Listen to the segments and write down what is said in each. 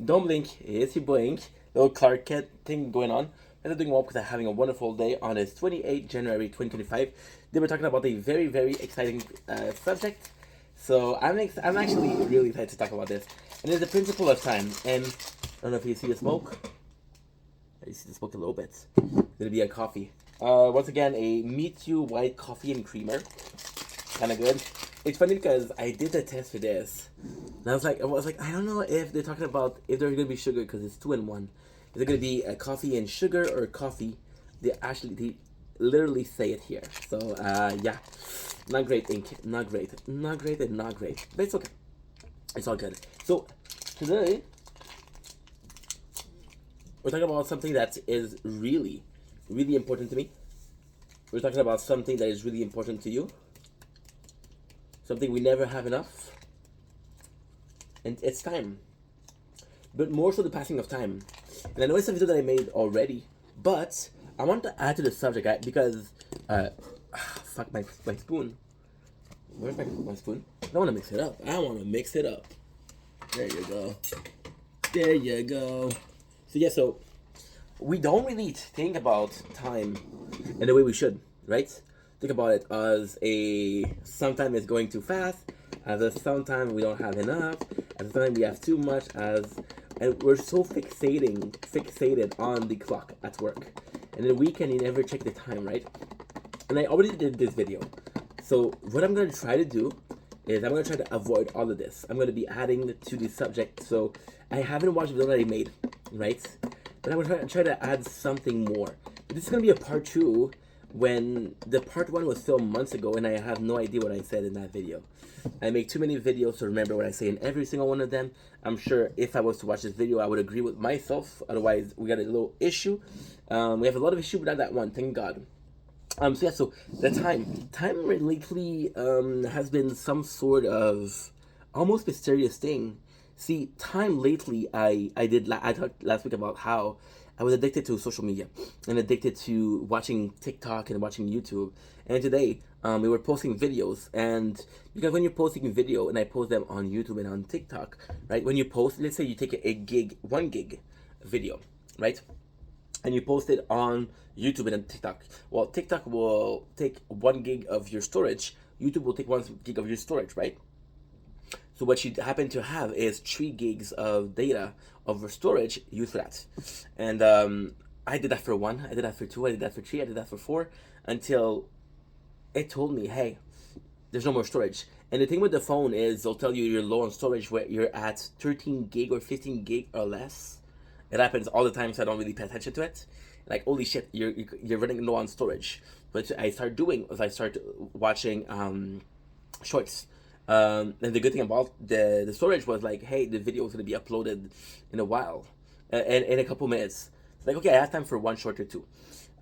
Don't blink, it's your blink. Little Clark Kent thing going on. And I'm doing well because I'm having a wonderful day on this 28th January 2025. They were talking about a very, very exciting subject. So I'm actually really excited to talk about this. And it's the principle of time. And I don't know if you see the smoke. You see the smoke a little bit. It's gonna be a coffee. Once again, a Meet You white coffee and creamer. Kind of good. It's funny because I did the test for this, and I was like, I don't know if they're talking about if there's gonna be sugar because it's two in one. Is it gonna be a coffee and sugar or coffee? They literally say it here. So yeah, not great ink, not great, not great, and not great. But it's okay. It's all good. So today we're talking about something that is really, really important to me. We're talking about something that is really important to you. Something we never have enough, and it's time. But more so the passing of time. And I know it's a video that I made already, but I want to add to the subject because, fuck my spoon. Where's my spoon? I don't want to mix it up. I want to mix it up. There you go. There you go. So yeah, so we don't really think about time in the way we should, right? Think about it as a sometimes it's going too fast, as a sometimes we don't have enough, as a sometimes we have too much, and we're so fixated on the clock at work. And in the weekend you never check the time, right? And I already did this video. So what I'm gonna try to do is I'm gonna try to avoid all of this. I'm gonna be adding to the subject. So I haven't watched the video that I made, right? But I'm gonna try to add something more. But this is gonna be a part two when the part one was filmed months ago and I have no idea what I said in that video. I make too many videos to remember what I say in every single one of them. I'm sure if I was to watch this video, I would agree with myself. Otherwise, we got a little issue. We have a lot of issue, but not that one. Thank God. So yeah, so the time lately has been some sort of almost mysterious thing. See, time lately, I talked last week about how I was addicted to social media and addicted to watching TikTok and watching YouTube. And today, we were posting videos, and because when you're posting video, and I post them on YouTube and on TikTok, right? When you post, let's say you take a gig, 1 gig video, right? And you post it on YouTube and on TikTok. Well, TikTok will take 1 gig of your storage. YouTube will take 1 gig of your storage, right? So what you happen to have is 3 gigs of data over storage used for that. And I did that for one, I did that for two, I did that for three, I did that for four, until it told me, hey, there's no more storage. And the thing with the phone is they'll tell you you're low on storage where you're at 13 gig or 15 gig or less. It happens all the time, so I don't really pay attention to it. Like, holy shit, you're running low on storage. What I start doing is I start watching shorts. And the good thing about the storage was like, hey, the video is gonna be uploaded in a while, and in a couple minutes. It's like, okay, I have time for one short or two.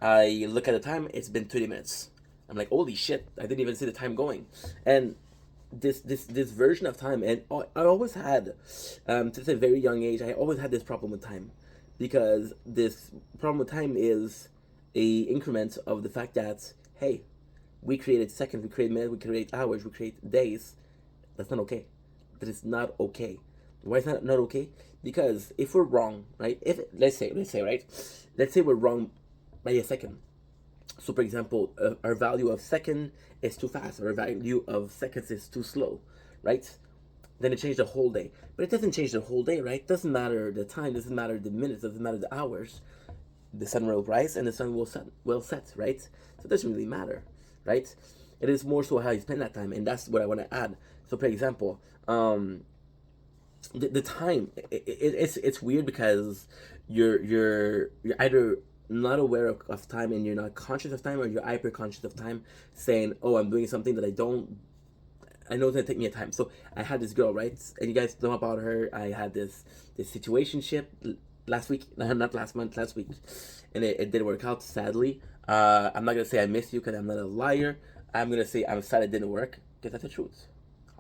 I look at the time; it's been 30 minutes. I'm like, holy shit! I didn't even see the time going, and this version of time, and I always had, since a very young age, I always had this problem with time, because this problem with time is a increment of the fact that, hey, we created seconds, we create minutes, we create hours, we create days. That's not okay. That is not okay. Why is that not okay? Because if we're wrong, right? If let's say right, let's say we're wrong by a second. So, for example, our value of second is too fast, or our value of seconds is too slow, right? Then it changed the whole day. But it doesn't change the whole day, right? Doesn't matter the time, doesn't matter the minutes, doesn't matter the hours. The sun will rise and the sun will set, right? So it doesn't really matter, right? It is more so how you spend that time, and that's what I want to add. So, for example, the time it's weird because you're either not aware of time and you're not conscious of time, or you're hyper conscious of time, saying, "Oh, I'm doing something that I know it's gonna take me a time." So I had this girl, right, and you guys know about her. I had this situationship last week, not last month, last week, and it didn't work out, sadly. I'm not gonna say I miss you because I'm not a liar. I'm gonna say I'm sad it didn't work because that's the truth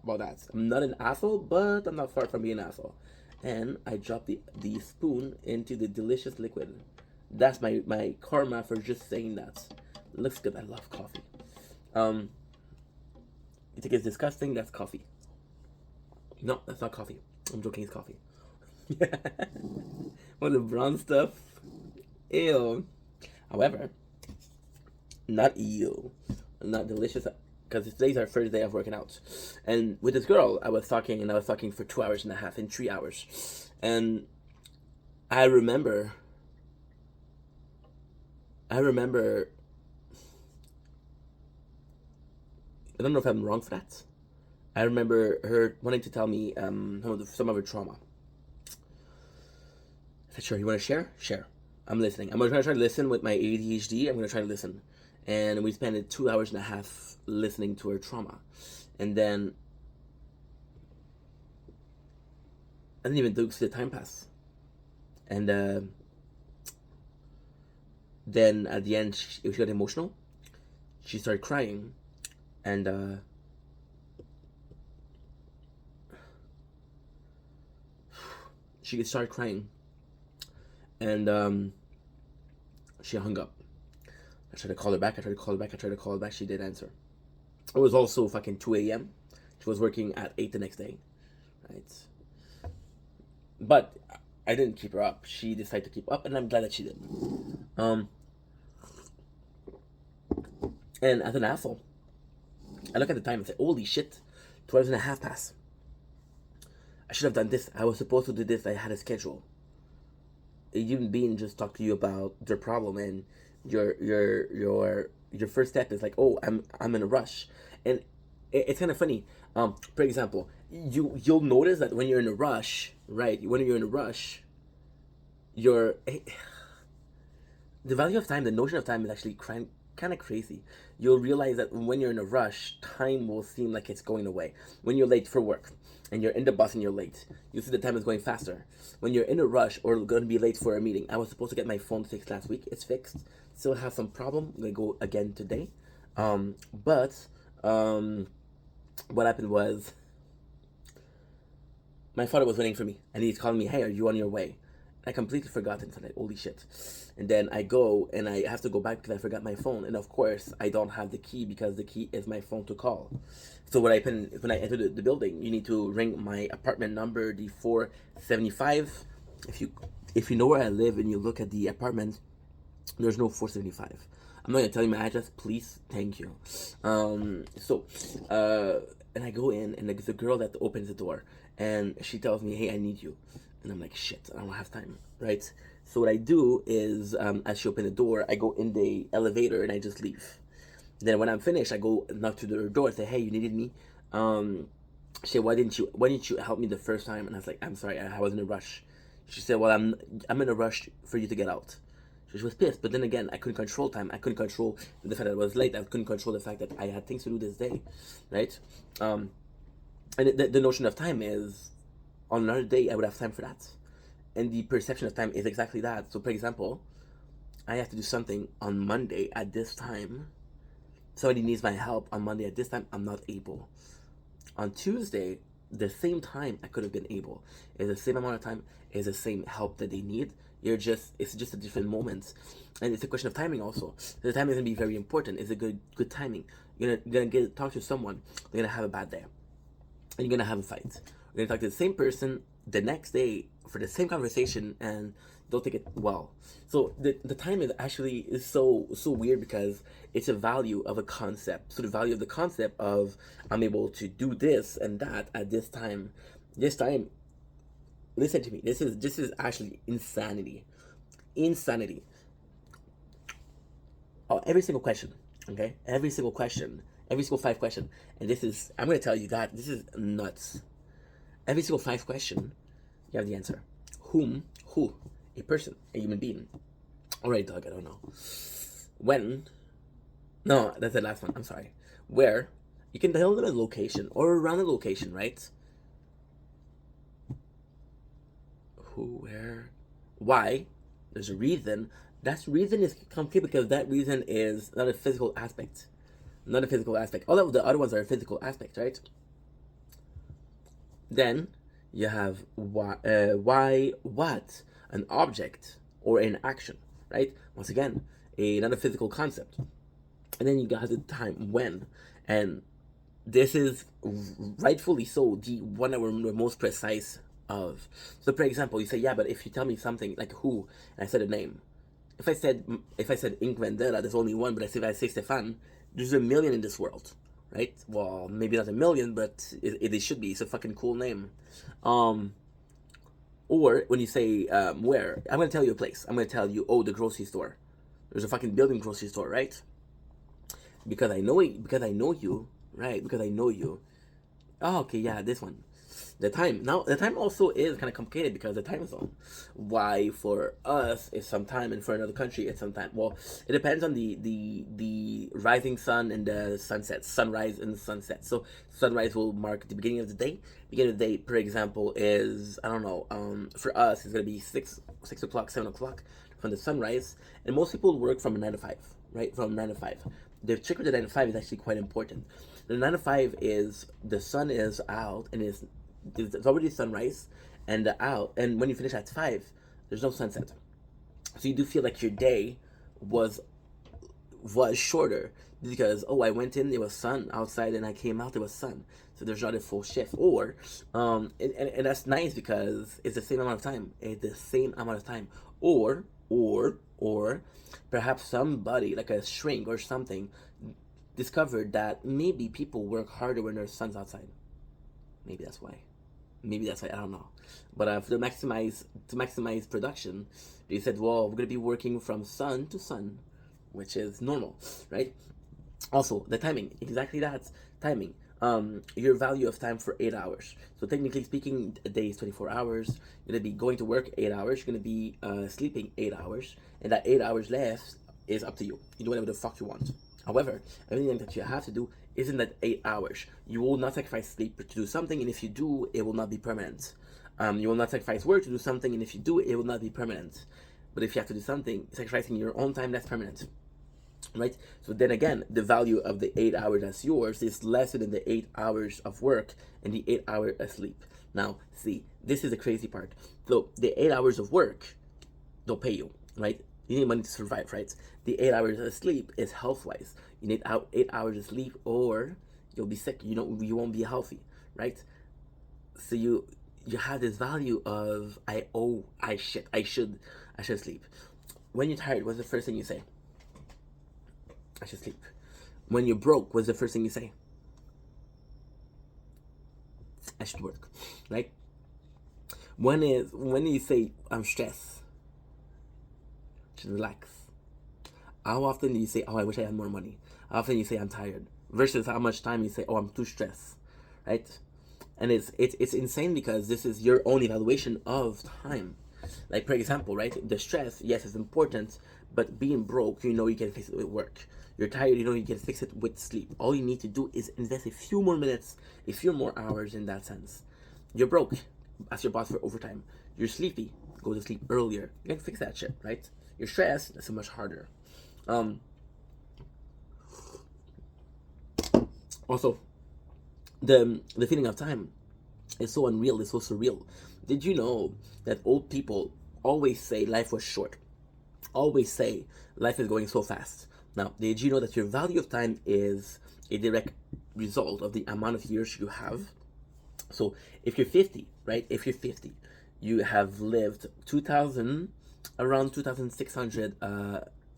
about that. I'm not an asshole, but I'm not far from being an asshole. And I dropped the spoon into the delicious liquid. That's my karma for just saying that. It looks good. I love coffee. Um, you think it's disgusting? That's coffee. No, that's not coffee. I'm joking. It's coffee. All the brown stuff. Ew. However, not ew. Not delicious. Because today's our first day of working out. And with this girl, I was talking for 2 hours and a half, in 3 hours. And I remember, I don't know if I'm wrong for that. I remember her wanting to tell me some of her trauma. I said, sure, you want to share? Share. I'm listening. I'm going to try to listen with my ADHD. I'm going to try to listen. And we spent 2 hours and a half listening to her trauma. And then I didn't even see the time pass. And then at the end, she got emotional. She started crying. And she started crying. And she hung up. I tried to call her back. She didn't answer. It was also fucking 2 a.m. She was working at 8 the next day. Right? But I didn't keep her up. She decided to keep up, and I'm glad that she did. And as an asshole, I look at the time and say, holy shit, 2 hours and a half pass. I should have done this. I was supposed to do this. I had a schedule. A human being just talk to you about their problem, and your first step is like, oh, I'm in a rush. And it's kind of funny. For example, you'll notice that when you're in a rush, right? When you're in a rush, the value of time, the notion of time is actually kind of crazy. You'll realize that when you're in a rush, time will seem like it's going away. When you're late for work and you're in the bus and you're late, you see the time is going faster. When you're in a rush or going to be late for a meeting, I was supposed to get my phone fixed last week. It's fixed. Still have some problem. I'm going to go again today. But what happened was my father was waiting for me and he's calling me, hey, are you on your way? I completely forgot and said, holy shit. And then I go and I have to go back because I forgot my phone. And of course, I don't have the key because the key is my phone to call. So when I enter the building, you need to ring my apartment number, the 475. If you know where I live and you look at the apartment, there's no 475. I'm not going to tell you my address, please. Thank you. And I go in and there's a girl that opens the door and she tells me, hey, I need you. And I'm like, shit, I don't have time, right? So what I do is, as she opened the door, I go in the elevator and I just leave. Then when I'm finished, I go knock to the door and say, hey, you needed me? She said, why didn't you help me the first time? And I was like, I'm sorry, I was in a rush. She said, well, I'm in a rush for you to get out. She was pissed, but then again, I couldn't control time. I couldn't control the fact that I was late. I couldn't control the fact that I had things to do this day, right? And the notion of time is, on another day, I would have time for that. And the perception of time is exactly that. So, for example, I have to do something on Monday at this time. Somebody needs my help on Monday at this time. I'm not able. On Tuesday, the same time I could have been able. It's the same amount of time. It's the same help that they need. It's just a different moment. And it's a question of timing also. The timing is going to be very important. It's a good timing. You're gonna talk to someone. They're going to have a bad day. And you're going to have a fight. You're going to talk to the same person the next day for the same conversation and don't take it well. So the time is so weird because it's a value of a concept. So the value of the concept of I'm able to do this and that at this time. This time, listen to me. This is actually insanity. Insanity. Oh, every single question. Okay? Every single question. Every single 5 question. And I'm gonna tell you that this is nuts. Every single 5 question, you have the answer. Who? A person, a human being. Or a dog, I don't know. When? No, that's the last one, I'm sorry. Where? You can tell them a location or around a location, right? Who, where, why? There's a reason. That reason is complicated because that reason is not a physical aspect. Not a physical aspect. All of the other ones are a physical aspect, right? Then you have why, what, an object or an action, right? Once again, another physical concept. And then you got the time, when. And this is rightfully so the one that we're most precise of. So, for example, you say, yeah, but if you tell me something like who, and I said a name. If I said Ink Vendetta, there's only one, but if I say Stefan, there's a million in this world, right? Well, maybe not a million, but it should be. It's a fucking cool name. Or when you say where, I'm gonna tell you a place. I'm gonna tell you, oh, the grocery store. There's a fucking building grocery store, right? Because I know it, because I know you, right? Because I know you. Oh, okay, yeah, this one. The time. Now, the time also is kind of complicated because the time zone. Why for us it's some time and for another country it's some time. Well, it depends on the rising sun and the sunset, sunrise and sunset. So sunrise will mark the beginning of the day. Beginning of the day, for example, is I don't know. For us, it's gonna be 6 o'clock, 7 o'clock from the sunrise, and most people work from 9 to 5, right? From 9 to 5. The trick with the 9 to 5 is actually quite important. The 9 to 5 is the sun is out and it's already sunrise and out, and when you finish at 5, there's no sunset. So you do feel like your day was shorter because I went in, there was sun outside, and I came out, there was sun. So there's not a full shift. Or and that's nice because it's the same amount of time. It's the same amount of time. Or perhaps somebody like a shrink or something discovered that maybe people work harder when there's sun's outside. Maybe that's why. I don't know. But to maximize production, they said, well, we're gonna be working from sun to sun, which is normal, right? Also, the timing, exactly that timing. Your value of time for 8 hours. So technically speaking, a day is 24 hours. You're gonna be going to work 8 hours. You're gonna be sleeping 8 hours, and that 8 hours left is up to you. You do whatever the fuck you want. However, everything that you have to do isn't that 8 hours. You will not sacrifice sleep to do something, and if you do, it will not be permanent. You will not sacrifice work to do something, and if you do, it will not be permanent. But if you have to do something, sacrificing your own time, that's permanent. Right? So then again, the value of the 8 hours that's yours is lesser than the 8 hours of work and the 8 hours of sleep. Now, see, this is the crazy part. So the 8 hours of work, they'll pay you, right? You need money to survive, right? The 8 hours of sleep is health-wise. You need 8 hours of sleep, or you'll be sick. You won't be healthy, right? So you have this value of I should sleep. When you're tired, what's the first thing you say? I should sleep. When you're broke, what's the first thing you say? I should work, right? When you say I'm stressed, I should relax. How often do you say, oh, I wish I had more money? How often you say I'm tired? Versus how much time you say, oh, I'm too stressed, right? And it's insane because this is your own evaluation of time. Like, for example, right? The stress, yes, is important, but being broke, you can fix it with work. You're tired, you can fix it with sleep. All you need to do is invest a few more minutes, a few more hours in that sense. You're broke, ask your boss for overtime. You're sleepy, go to sleep earlier. You can fix that shit, right? You're stressed, that's so much harder. Also, the feeling of time is so unreal, it's so surreal. Did you know that old people always say life was short? Always say life is going so fast. Now, did you know that your value of time is a direct result of the amount of years you have? So if you're 50, right? If you're 50, you have lived around 2,600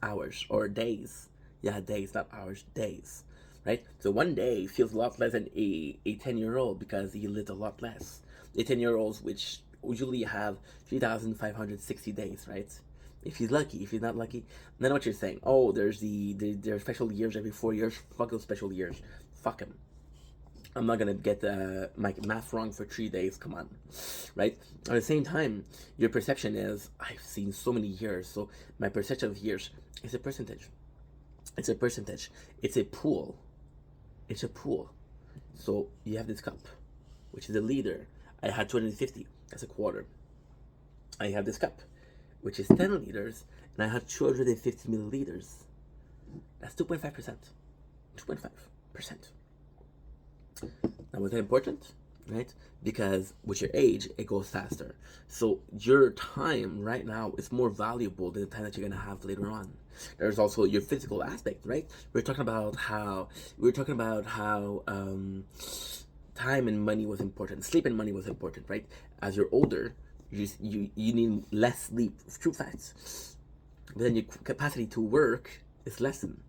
hours or days. Yeah, days, not hours, days, right? So one day feels a lot less than a 10-year-old because he lived a lot less. The 10-year-olds, which usually have 3,560 days, right? If he's lucky. If he's not lucky, then what you're saying, oh, there's there are special years every 4 years. Fuck those special years. Fuck him. I'm not gonna get my math wrong for 3 days. Come on, right? At the same time, your perception is, I've seen so many years, so my perception of years is a percentage. It's a percentage. It's a pool. It's a pool. So you have this cup, which is a liter. I had 250. That's a quarter. I have this cup, which is 10 liters, and I have 250 milliliters. That's 2.5%. 2.5%. Now, was that important? Right? Because with your age, it goes faster. So your time right now is more valuable than the time that you're gonna have later on. There's also your physical aspect, right? We're talking about how time and money was important. Sleep and money was important, right? As you're older, you need less sleep. True facts. But then your capacity to work is lessened.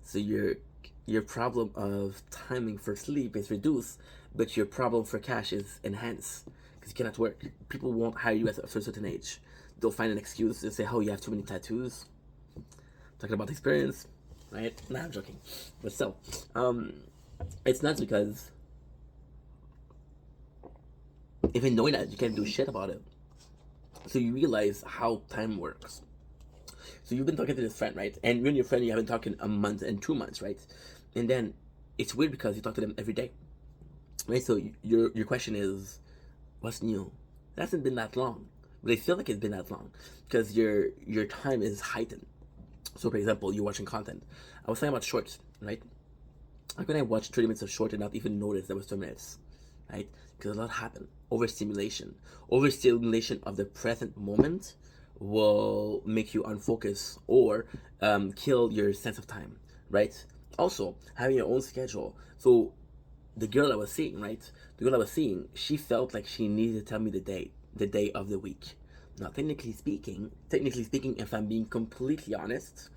So your problem of timing for sleep is reduced, but your problem for cash is enhanced because you cannot work. People won't hire you at a certain age. They'll find an excuse and say, "Oh, you have too many tattoos." Talking about experience, right? Nah, I'm joking, but still, it's not because even knowing that you can't do shit about it. So you realize how time works. So you've been talking to this friend, right? And you and your friend, you haven't talked in a month and 2 months, right? And then it's weird because you talk to them every day, right? So your question is, what's new? It hasn't been that long, but I feel like it's been that long because your time is heightened. So, for example, you're watching content. I was talking about shorts, right? How can I watch 30 minutes of short and not even notice that was 2 minutes, right? Because a lot happened. Overstimulation. Overstimulation of the present moment will make you unfocused or kill your sense of time, right? Also, having your own schedule. So, the girl I was seeing, right? The girl I was seeing, she felt like she needed to tell me the day of the week. Now, technically speaking, if I'm being completely honest,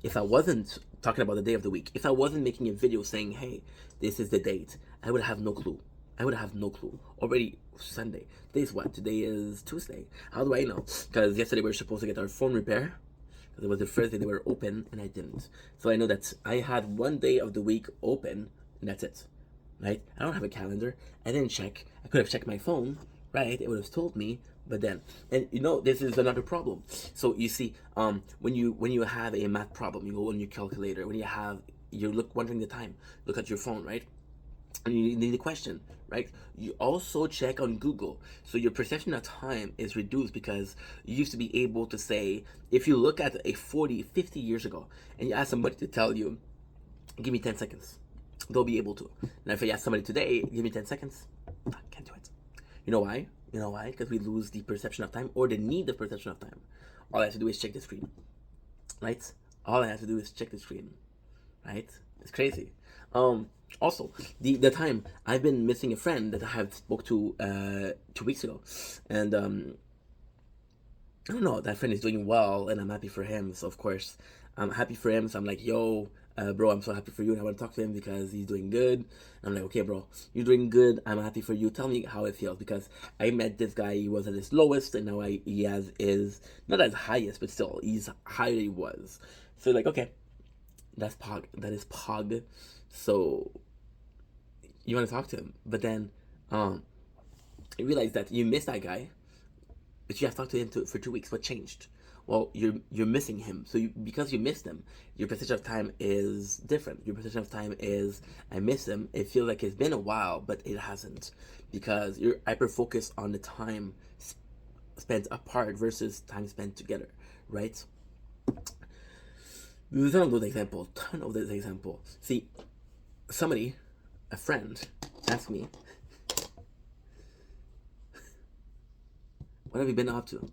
if I wasn't talking about the day of the week, if I wasn't making a video saying, "Hey, this is the date," I would have no clue. I would have no clue. Already Sunday. Today's what? Today is Tuesday. How do I know? Because yesterday we were supposed to get our phone repair. Because it was the first day they were open and I didn't. So I know that I had one day of the week open and that's it. Right? I don't have a calendar. I didn't check. I could have checked my phone, right? It would have told me. But then, and this is another problem. So you see, when you have a math problem, you go on your calculator. When you're wondering the time, look at your phone, right? And you need a question, right? You also check on Google. So your perception of time is reduced because you used to be able to say, if you look at a 40, 50 years ago, and you ask somebody to tell you, "Give me 10 seconds," they'll be able to. Now, if I ask somebody today, "Give me 10 seconds," I can't do it. You know why? You know why? Because we lose the perception of time or the need of perception of time. All I have to do is check the screen, right? All I have to do is check the screen, right? It's crazy. Also, the time I've been missing a friend that I have spoke to 2 weeks ago, and I don't know, that friend is doing well, and I'm happy for him. So of course, I'm happy for him. So I'm like, "Yo, bro, I'm so happy for you, and I want to talk to him because he's doing good." And I'm like, "Okay, bro, you're doing good. I'm happy for you. Tell me how it feels because I met this guy. He was at his lowest, and now he has is not as highest, but still he's higher than he was." So like, okay, that's Pog. That is Pog. So you want to talk to him, but then you realize that you miss that guy, but you have talked to him for 2 weeks. What changed? Well, you're missing him. So because you missed him, your perception of time is different. Your perception of time is, "I miss him." It feels like it's been a while, but it hasn't, because you're hyper focused on the time spent apart versus time spent together, right? There's a ton of those examples. See, a friend, asked me, "What have you been up to?"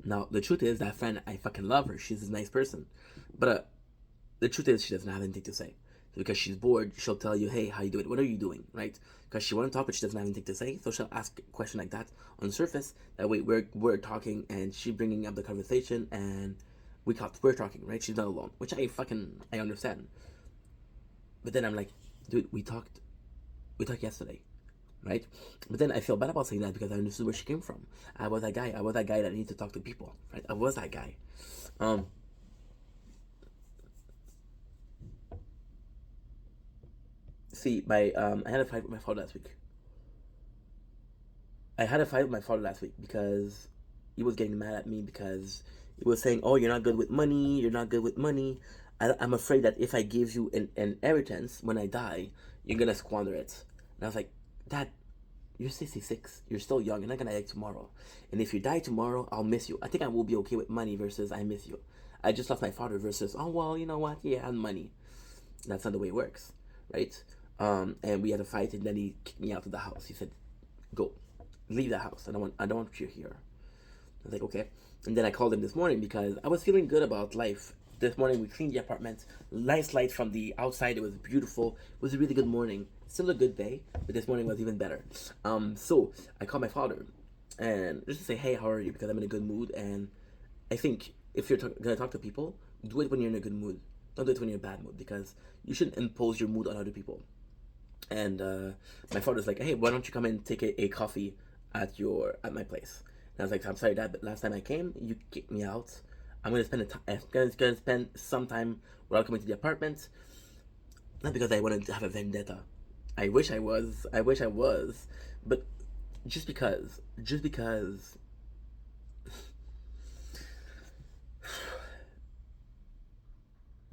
Now, the truth is, that friend, I fucking love her. She's a nice person. But the truth is, she doesn't have anything to say. So because she's bored, she'll tell you, "Hey, how you doing? What are you doing?" Right? Because she wants to talk, but she doesn't have anything to say. So she'll ask a question like that on the surface. That way, we're talking, and she's bringing up the conversation, and we're talking, right? She's not alone, which I understand. But then I'm like, dude, we talked yesterday, right? But then I feel bad about saying that because I understood where she came from. I was that guy. I was that guy that needed to talk to people, right? I was that guy. See, I had a fight with my father last week. Because he was getting mad at me because he was saying, "Oh, you're not good with money. You're not good with money. I'm afraid that if I give you an inheritance when I die, you're gonna squander it." And I was like, "Dad, you're 66. You're still young. You're not gonna die tomorrow. And if you die tomorrow, I'll miss you. I think I will be okay with money versus I miss you. I just lost my father versus, oh, well, you know what? Yeah, I have money." That's not the way it works, right? And we had a fight, and then he kicked me out of the house. He said, "Go, leave the house. I don't want you here." I was like, "Okay." And then I called him this morning because I was feeling good about life. This morning we cleaned the apartment. Nice light from the outside. It was beautiful. It was a really good morning. Still a good day, but this morning was even better. So I called my father, and just to say, hey, how are you? Because I'm in a good mood, and I think if you're gonna talk to people, do it when you're in a good mood. Don't do it when you're in a bad mood, because you shouldn't impose your mood on other people. And my father's like, hey, why don't you come and take a coffee at my place? And I was like, I'm sorry, Dad, but last time I came, you kicked me out. I'm gonna spend some time without coming to the apartment. Not because I wanted to have a vendetta. I wish I was. I wish I was. But just because, just because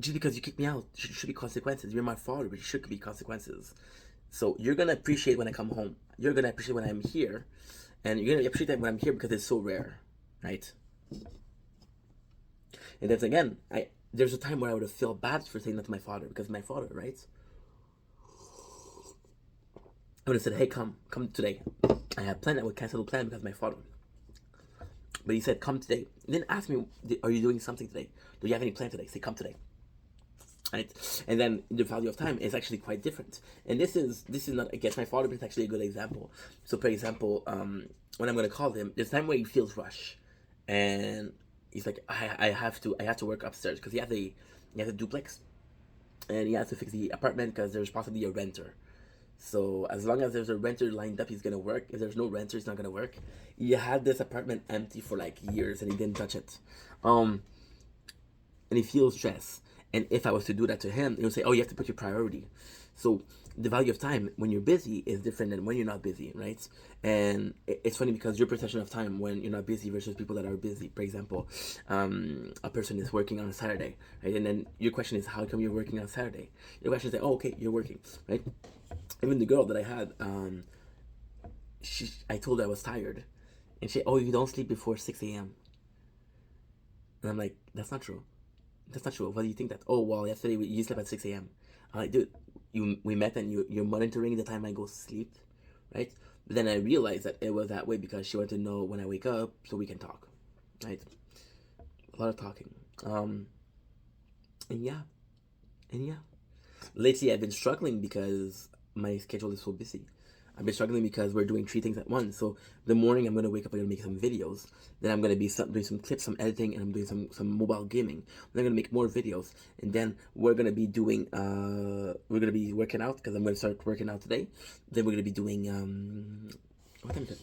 you kicked me out, should be consequences. You're my father, but you should be consequences. So you're gonna appreciate when I come home. You're gonna appreciate when I'm here, and you're gonna appreciate that when I'm here because it's so rare, right? And then again, there's a time where I would have felt bad for saying that to my father, because my father, right? I would have said, hey, come today. I had planned, I would cancel the plan because of my father. But he said, come today. He didn't ask me, are you doing something today? Do you have any plan today? Say, come today. Right? And then the value of time is actually quite different. And this is not against my father, but it's actually a good example. So for example, when I'm gonna call him, there's a time where he feels rush, and he's like, I have to work upstairs because he has a duplex, and he has to fix the apartment because there's possibly a renter. So as long as there's a renter lined up, he's gonna work. If there's no renter, it's not gonna work. He had this apartment empty for like years, and he didn't touch it. And he feels stress. And if I was to do that to him, he would say, "Oh, you have to put your priority." So the value of time when you're busy is different than when you're not busy, right? And it's funny because your perception of time when you're not busy versus people that are busy. For example, a person is working on a Saturday, right? And then your question is, "How come you're working on Saturday?" Your question is, like, "Oh, okay, you're working, right?" Even the girl that I had, I told her I was tired, and she, "Oh, you don't sleep before 6 a.m." And I'm like, "That's not true. That's not true. Why do you think that?" "Oh, well, yesterday you slept at 6 a.m." I'm like, "Dude, we met and you're monitoring the time I go to sleep, right?" But then I realized that it was that way because she wanted to know when I wake up so we can talk, right? A lot of talking. And yeah, and yeah. Lately, I've been struggling because my schedule is so busy. I've been struggling because we're doing three things at once. So the morning I'm gonna wake up, I'm gonna make some videos. Then I'm gonna be doing some clips, some editing, and I'm doing some mobile gaming. Then I'm gonna make more videos, and then we're gonna be doing we're gonna be working out because I'm gonna start working out today. Then we're gonna be doing what time is it?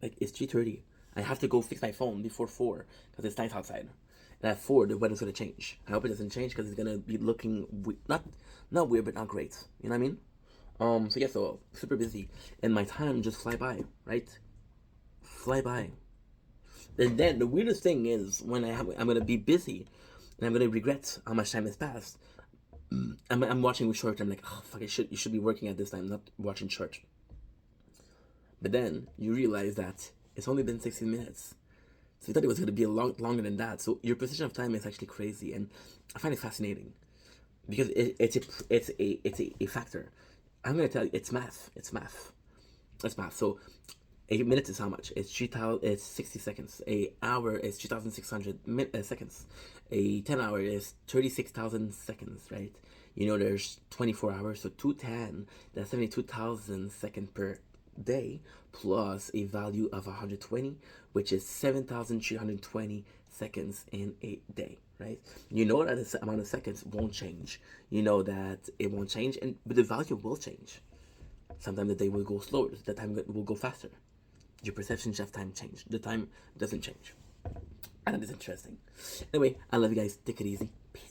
Like it's 3:30. I have to go fix my phone before 4 because it's nice outside. And at 4, the weather's gonna change. I hope it doesn't change because it's gonna be looking not weird, but not great. You know what I mean? So yeah, so super busy, and my time just fly by, right? Fly by. And then the weirdest thing is when I'm gonna be busy, and I'm gonna regret how much time has passed. I'm watching short. I'm like, oh fuck, you should be working at this time, not watching short. But then you realize that it's only been 16 minutes. So you thought it was gonna be a lot longer than that. So your perception of time is actually crazy, and I find it fascinating because it's a factor. I'm gonna tell you, it's math. It's math. It's math. So, 8 minutes is how much? It's 3,000. It's 60 seconds. A hour is 2,600 seconds. A 10 hour is 36,000 seconds. Right? You know, there's 24 hours, so 210. That's 72,000 seconds per day, plus a value of 120, which is 7,320 seconds in a day. Right? You know that this amount of seconds won't change. You know that it won't change, but the value will change. Sometimes the day will go slower. The time will go faster. Your perception of time change. The time doesn't change. And that is interesting. Anyway, I love you guys. Take it easy. Peace.